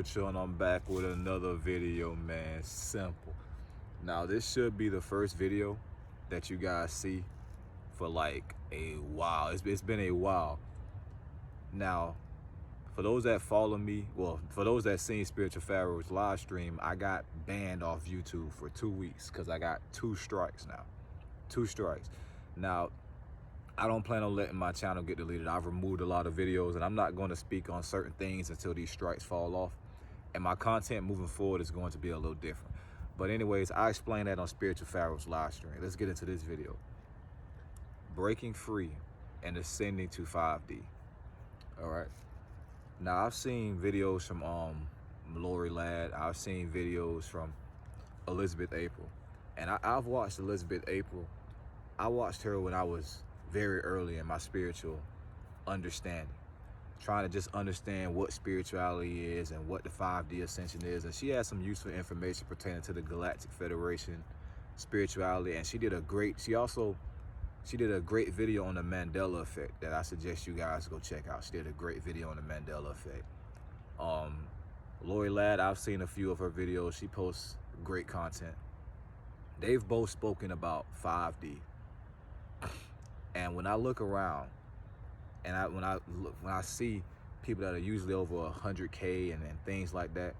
Spiritual, and I'm back with another video, man. Simple. Now, this should be the first video that you guys see for like a while. It's been a while. Now, for those that follow me, well, for those that seen Spiritual Pharaoh's live stream, I got banned off YouTube for 2 weeks because I got 2 strikes now. 2 strikes. Now, I don't plan on letting my channel get deleted. I've removed a lot of videos, and I'm not going to speak on certain things until these strikes fall off. And my content moving forward is going to be a little different. But anyways, I explained that on Spiritual Pharaoh's live stream. Let's get into this video. Breaking free and ascending to 5D. All right. Now, I've seen videos from Lorie lad. I've seen videos from Elizabeth April. And I've watched Elizabeth April. I watched her when I was very early in my spiritual understanding, trying to just understand what spirituality is and what the 5D ascension is. And she has some useful information pertaining to the Galactic Federation, spirituality. And she did a great video on the Mandela effect that I suggest you guys go check out. She did a great video on the Mandela effect. Lorie lad, I've seen a few of her videos. She posts great content. They've both spoken about 5D. And when I look around, and when I see people that are usually over 100K and things like that,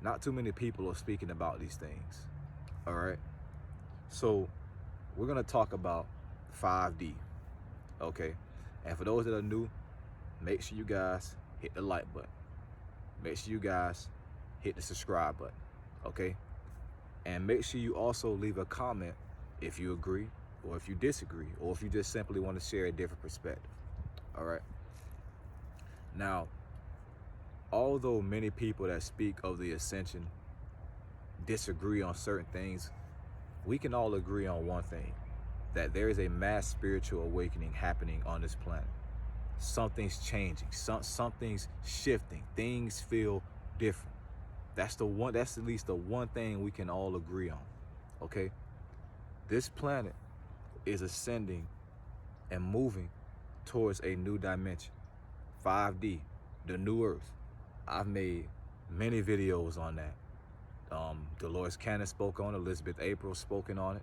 not too many people are speaking about these things. All right. So we're gonna talk about 5D. Okay. And for those that are new, make sure you guys hit the like button. Make sure you guys hit the subscribe button. Okay. And make sure you also leave a comment if you agree, or if you disagree, or if you just simply want to share a different perspective. All right. Now, although many people that speak of the ascension disagree on certain things, we can all agree on one thing, that there is a mass spiritual awakening happening on this planet. Something's changing, something's shifting, things feel different. That's at least the one thing we can all agree on. Okay? This planet is ascending and moving towards a new dimension, 5D, the new Earth. I've made many videos on that. Dolores Cannon spoke on it, Elizabeth April spoken on it,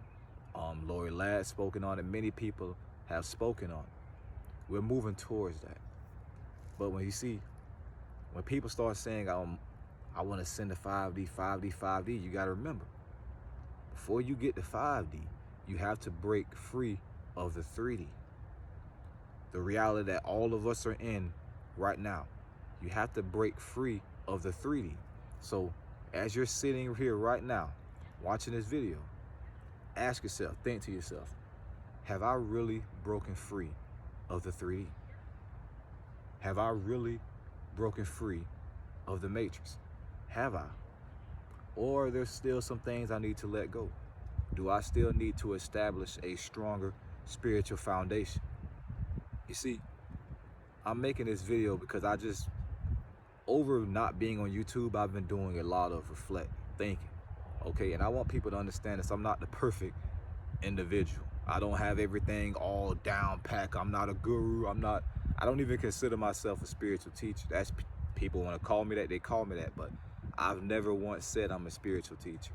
Lorie lad spoken on it. Many people have spoken on it. We're moving towards that. But when people start saying, I want to send to 5D, 5D, 5D, you got to remember, before you get to 5D, you have to break free of the 3D. The reality that all of us are in right now. You have to break free of the 3D. So as you're sitting here right now, watching this video, ask yourself, think to yourself, have I really broken free of the 3D? Have I really broken free of the matrix? Have I? Or there's still some things I need to let go? Do I still need to establish a stronger spiritual foundation? You see, I'm making this video because over not being on YouTube, I've been doing a lot of reflecting, thinking, okay? And I want people to understand this. I'm not the perfect individual. I don't have everything all down pack. I'm not a guru. I don't even consider myself a spiritual teacher. That's people want to call me that, they call me that, but I've never once said I'm a spiritual teacher.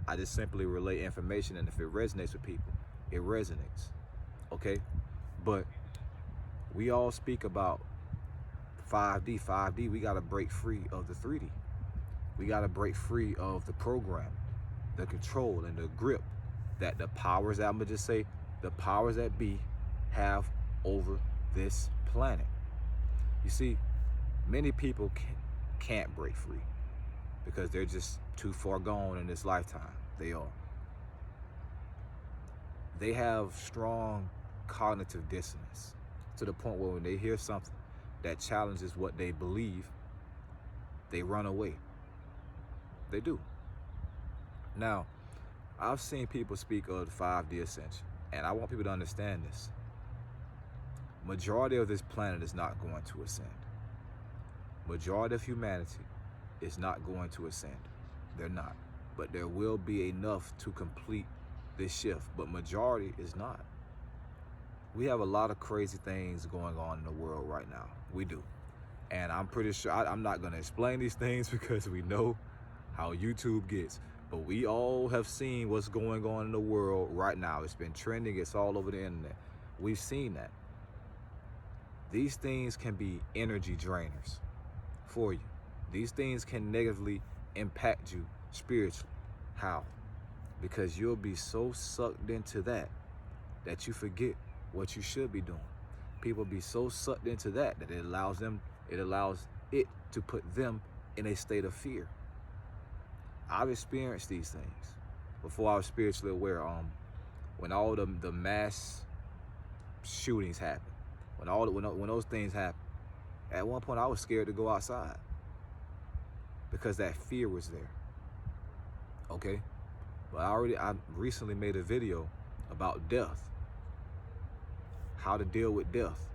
I just simply relay information, and if it resonates with people, it resonates, okay? But we all speak about 5D. 5D, we gotta break free of the 3D. We gotta break free of the program, the control, and the grip that the powers, I'm gonna just say, the powers that be have over this planet. You see, many people can't break free because they're just too far gone in this lifetime. They are. They have strong cognitive dissonance to the point where when they hear something that challenges what they believe, they run away. They do. Now, I've seen people speak of the 5D ascension, and I want people to understand this. Majority of this planet is not going to ascend. Majority of humanity is not going to ascend. They're not. But there will be enough to complete this shift, but majority is not. We have a lot of crazy things going on in the world right now. We do. And I'm pretty sure, I'm not gonna explain these things because we know how YouTube gets. But we all have seen what's going on in the world right now. It's been trending, it's all over the internet. We've seen that. These things can be energy drainers for you. These things can negatively impact you spiritually. How? Because you'll be so sucked into that you forget what you should be doing. People be so sucked into that it allows it to put them in a state of fear. I've experienced these things before I was spiritually aware. When all the mass shootings happened, when those things happened, at one point I was scared to go outside because that fear was there. Okay, but I recently made a video about death, how to deal with death,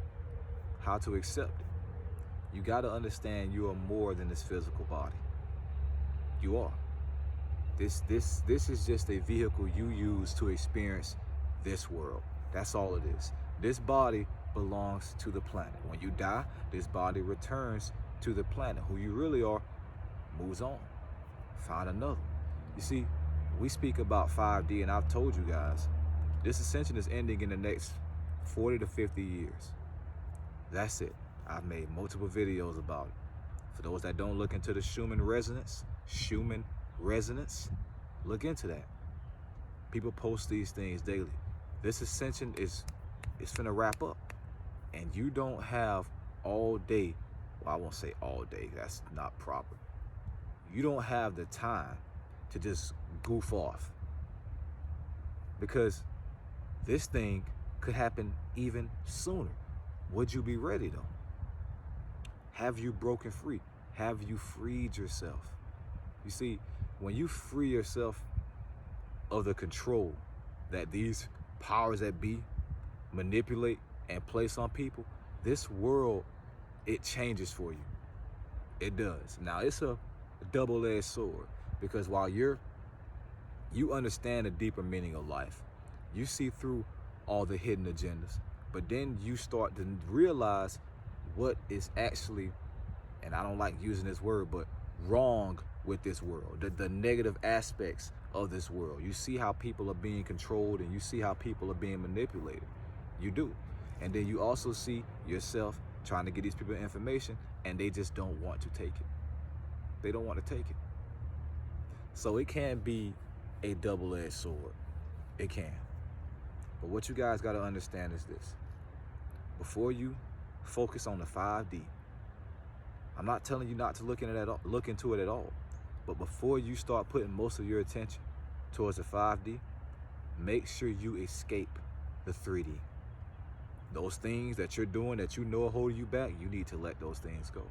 how to accept it. You got to understand you are more than this physical body. You are. This is just a vehicle you use to experience this world. That's all it is. This body belongs to the planet. When you die, this body returns to the planet. Who you really are moves on. Find another. You see, we speak about 5D, and I've told you guys, this ascension is ending in the next 40 to 50 years. That's it. I've made multiple videos about it. For those that don't look into the Schumann resonance, look into that. People post these things daily. This ascension is finna wrap up, and you don't have all day. Well, I won't say all day, that's not proper. You don't have the time to just goof off, because this thing could happen even sooner. Would you be ready though? Have you broken free? Have you freed yourself? You see, when you free yourself of the control that these powers that be manipulate and place on people, this world, it changes for you. It does. Now, it's a double-edged sword, because while you understand the deeper meaning of life, you see through all the hidden agendas, but then you start to realize what is actually, and I don't like using this word, but wrong with this world, the negative aspects of this world. You see how people are being controlled, and you see how people are being manipulated. You do. And then you also see yourself trying to get these people information, and they just don't want to take it. They don't want to take it. So it can be a double-edged sword. It can. But what you guys got to understand is this. Before you focus on the 5D, I'm not telling you not to look into it at all. But before you start putting most of your attention towards the 5D, make sure you escape the 3D. Those things that you're doing that you know are holding you back, you need to let those things go.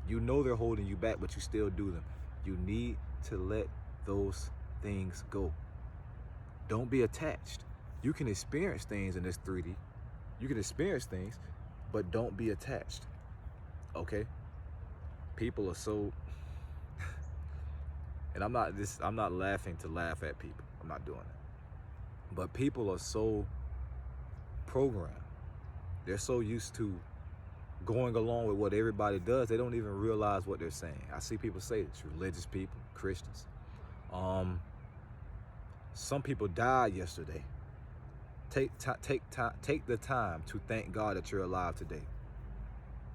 You know they're holding you back, but you still do them. You need to let those things go. Don't be attached. You can experience things in this 3D. You can experience things, but don't be attached. Okay? People are so, and I'm not laughing to laugh at people. I'm not doing that. But people are so programmed. They're so used to going along with what everybody does, they don't even realize what they're saying. I see people say this, religious people, Christians. Some people died yesterday. Take the time to thank God that you're alive today.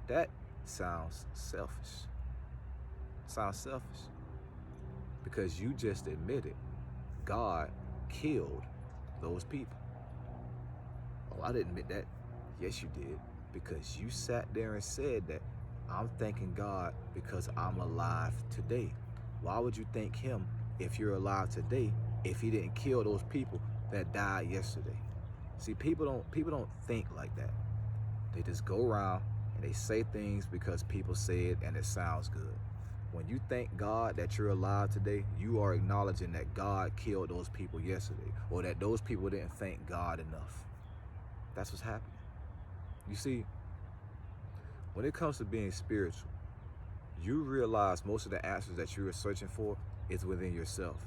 That sounds selfish. Sounds selfish. Because you just admitted God killed those people. Oh, I didn't admit that. Yes, you did. Because you sat there and said that I'm thanking God because I'm alive today. Why would you thank him if you're alive today if he didn't kill those people that died yesterday? See, people don't think like that. They just go around and they say things because people say it and it sounds good. When you thank God that you're alive today, you are acknowledging that God killed those people yesterday, or that those people didn't thank God enough. That's what's happening. You see, when it comes to being spiritual, you realize most of the answers that you are searching for is within yourself,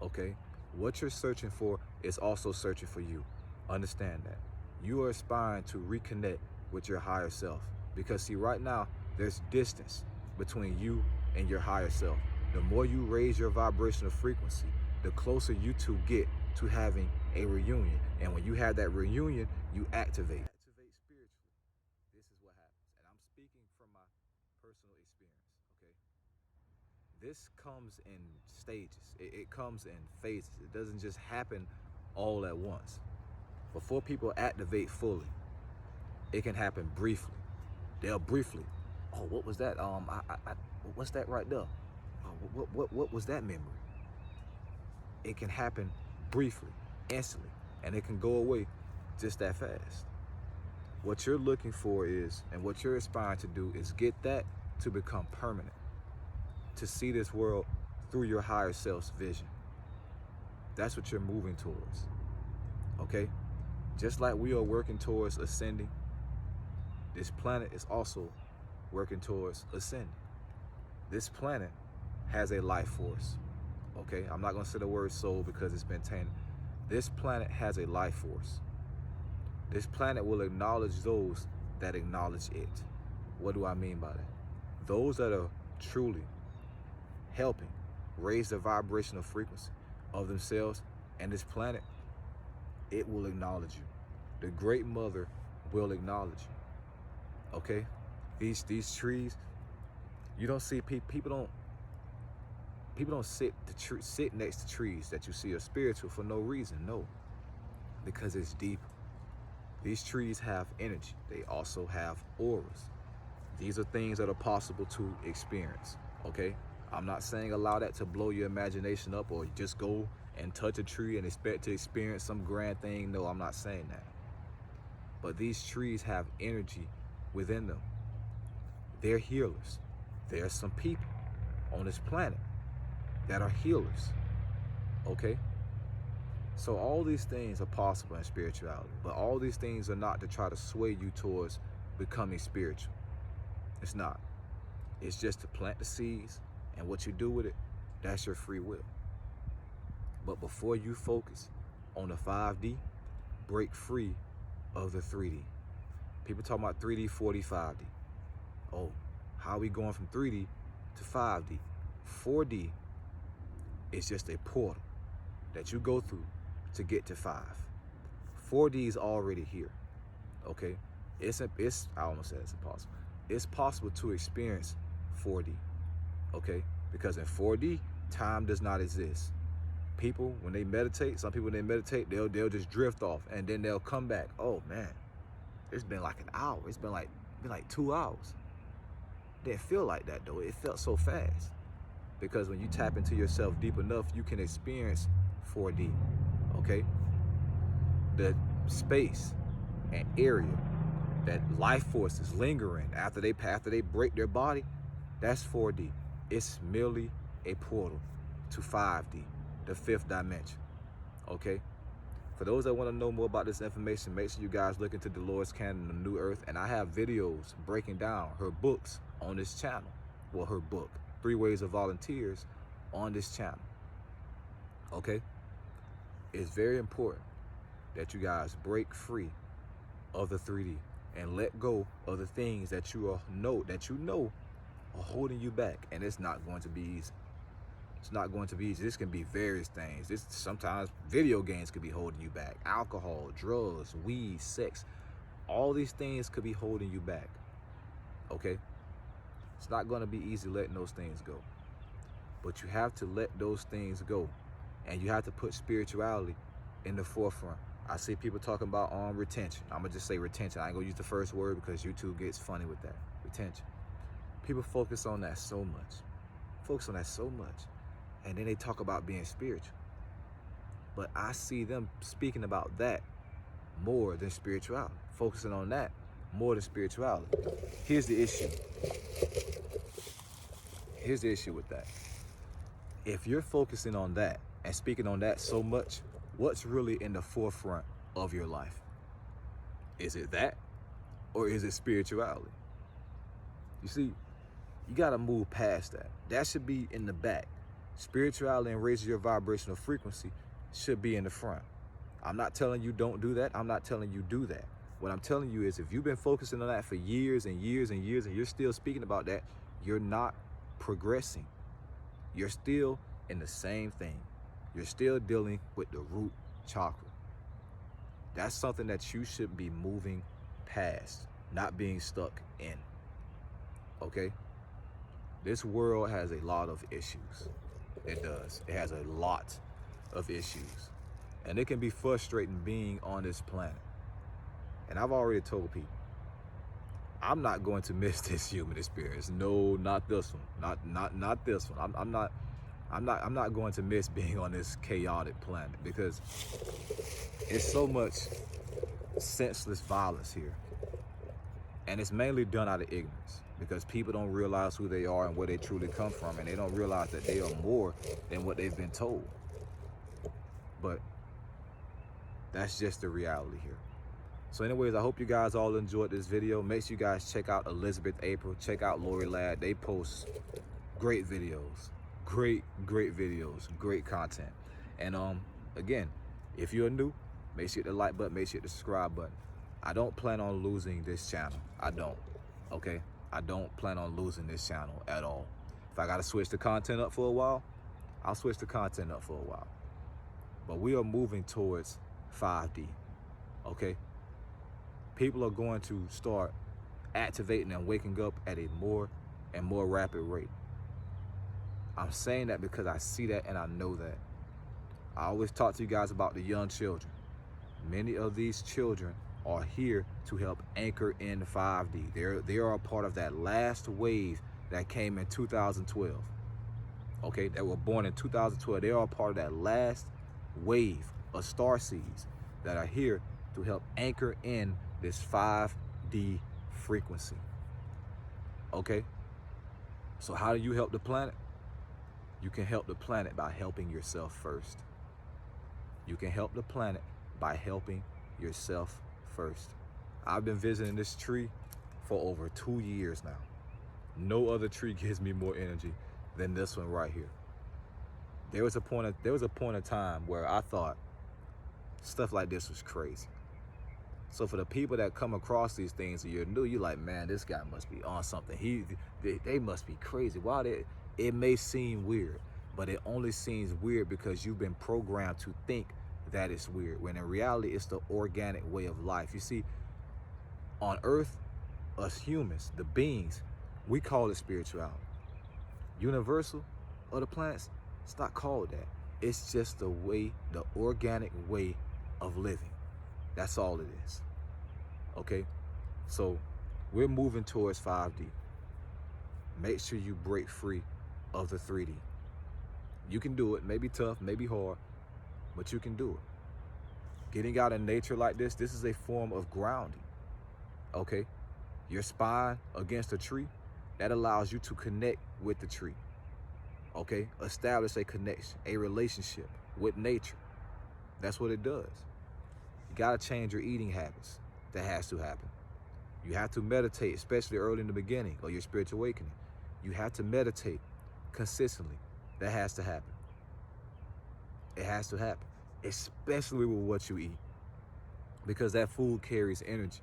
okay? What you're searching for is also searching for you. Understand that. You are aspiring to reconnect with your higher self. Because see, right now, There's distance between you and your higher self. The more you raise your vibrational frequency, the closer you two get to having a reunion. And when you have that reunion, you activate. Activate spiritually. This is what happens. And I'm speaking from my personal experience, okay? This comes in stages. It comes in phases. It doesn't just happen all at once. Before people activate fully, it can happen briefly. They'll briefly, oh, what was that? What's that right there? Oh, what was that memory? It can happen briefly, instantly, and it can go away just that fast. What you're looking for is, and what you're aspiring to do is get that to become permanent, to see this world through your higher self's vision. That's what you're moving towards, okay? Just like we are working towards ascending, this planet is also working towards ascending. This planet has a life force, okay? I'm not gonna say the word soul because it's been tainted. This planet has a life force. This planet will acknowledge those that acknowledge it. What do I mean by that? Those that are truly helping raise the vibrational frequency of themselves and this planet, it will acknowledge you. The Great Mother will acknowledge you. Okay? These trees, you don't see people don't sit next to trees that you see are spiritual for no reason. No, because it's deep. These trees have energy. They also have auras. These are things that are possible to experience. Okay? I'm not saying allow that to blow your imagination up or just go and touch a tree and expect to experience some grand thing. No, I'm not saying that. But these trees have energy within them. They're healers. There are some people on this planet that are healers, okay? So all these things are possible in spirituality, but all these things are not to try to sway you towards becoming spiritual. It's not. It's just to plant the seeds, and what you do with it, that's your free will. But before you focus on the 5D, break free of the 3D. People talk about 3D, 4D, 5D. Oh, how are we going from 3D to 5D? 4D is just a portal that you go through to get to 5. 4D is already here, okay? I almost said it's impossible. It's possible to experience 4D, okay? Because in 4D, time does not exist. People, when they meditate, some people when they meditate, they'll just drift off and then they'll come back. Oh man, it's been like an hour. It's been like 2 hours. It didn't feel like that though. It felt so fast. Because when you tap into yourself deep enough, you can experience 4D, okay? The space and area that life force is lingering after they break their body, that's 4D. It's merely a portal to 5D, the 5th dimension, okay? For those that want to know more about this information, make sure you guys look into Dolores Cannon, The New Earth, and I have videos breaking down her books on this channel. Well, her book, 3 Ways of Volunteers, on this channel, okay? It's very important that you guys break free of the 3D and let go of the things that you know are holding you back, and it's not going to be easy. It's not going to be easy. This can be various things. Sometimes video games could be holding you back. Alcohol, drugs, weed, sex. All these things could be holding you back, okay? It's not going to be easy letting those things go. But you have to let those things go. And you have to put spirituality in the forefront. I see people talking about retention. I'm going to just say retention. I ain't going to use the first word because YouTube gets funny with that. Retention. People focus on that so much. And then they talk about being spiritual. But I see them speaking about that more than spirituality. Focusing on that more than spirituality. Here's the issue. Here's the issue with that. If you're focusing on that and speaking on that so much, what's really in the forefront of your life? Is it that, or is it spirituality? You see, you gotta move past that. That should be in the back. Spirituality and raising your vibrational frequency should be in the front. I'm not telling you don't do that. I'm not telling you do that. What I'm telling you is, if you've been focusing on that for years and years and years, and you're still speaking about that, you're not progressing. You're still in the same thing. You're still dealing with the root chakra. That's something that you should be moving past, not being stuck in. Okay? This world has a lot of issues. It does. It has a lot of issues. And it can be frustrating being on this planet. And I've already told people, I'm not going to miss this human experience. No, not this one. Not this one. I'm not going to miss being on this chaotic planet, because it's so much senseless violence here. And it's mainly done out of ignorance, because people don't realize who they are and where they truly come from, and they don't realize that they are more than what they've been told. But that's just the reality here. So anyways, I hope you guys all enjoyed this video. Make sure you guys check out Elizabeth April, check out Lorie Lad. They post great videos, great videos, great content. And again, if you're new, make sure you hit the like button, make sure you hit the subscribe button. I don't plan on losing this channel. I don't, okay? I don't plan on losing this channel at all. If I gotta switch the content up for a while, I'll switch the content up for a while. But we are moving towards 5D, okay? People are going to start activating and waking up at a more and more rapid rate. I'm saying that because I see that and I know that. I always talk to you guys about the young children. Many of these children are here to help anchor in 5D. They are a part of that last wave that came in 2012. Okay, that were born in 2012. They are a part of that last wave of Starseeds that are here to help anchor in this 5D frequency. Okay? So how do you help the planet? You can help the planet by helping yourself first. You can help the planet by helping yourself first. I've been visiting this tree for over 2 years now. No other tree gives me more energy than this one right here. There was a point of time where I thought stuff like this was crazy. So for the people that come across these things and you're new, you're like, man, this guy must be on something. They must be crazy. It may seem weird, but it only seems weird because you've been programmed to think that it's weird, when in reality, it's the organic way of life. You see, on Earth, us humans, the beings, we call it spirituality. Universal, other planets, it's not called that. It's just the way, the organic way of living. That's all it is. Okay? So we're moving towards 5D. Make sure you break free of the 3D. You can do it. Maybe tough, maybe hard, but you can do it. Getting out in nature like this is a form of grounding. Okay? Your spine against a tree, that allows you to connect with the tree. Okay? Establish a connection, a relationship with nature. That's what it does. You gotta change your eating habits. That has to happen. You have to meditate, especially early in the beginning of your spiritual awakening. You have to meditate consistently. That has to happen. It has to happen, especially with what you eat, because that food carries energy.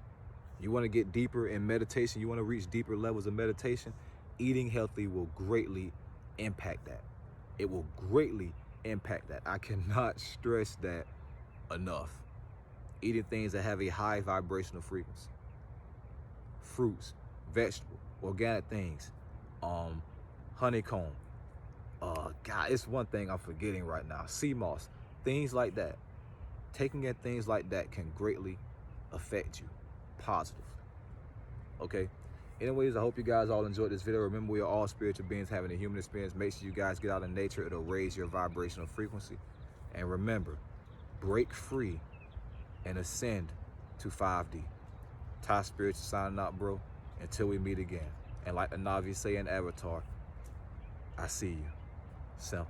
You want to get deeper in meditation, you want to reach deeper levels of meditation, eating healthy will greatly impact that. It will greatly impact that. I cannot stress that enough. Eating things that have a high vibrational frequency. Fruits, vegetables, organic things, honeycomb. God, it's one thing I'm forgetting right now. Sea moss, things like that. Taking in things like that can greatly affect you positively. Okay? Anyways, I hope you guys all enjoyed this video. Remember, we are all spiritual beings having a human experience. Make sure you guys get out in nature. It'll raise your vibrational frequency. And remember, break free and ascend to 5D. Ty Spiritual signing out, bro. Until we meet again. And like the Navi say in Avatar, I see you. Simple.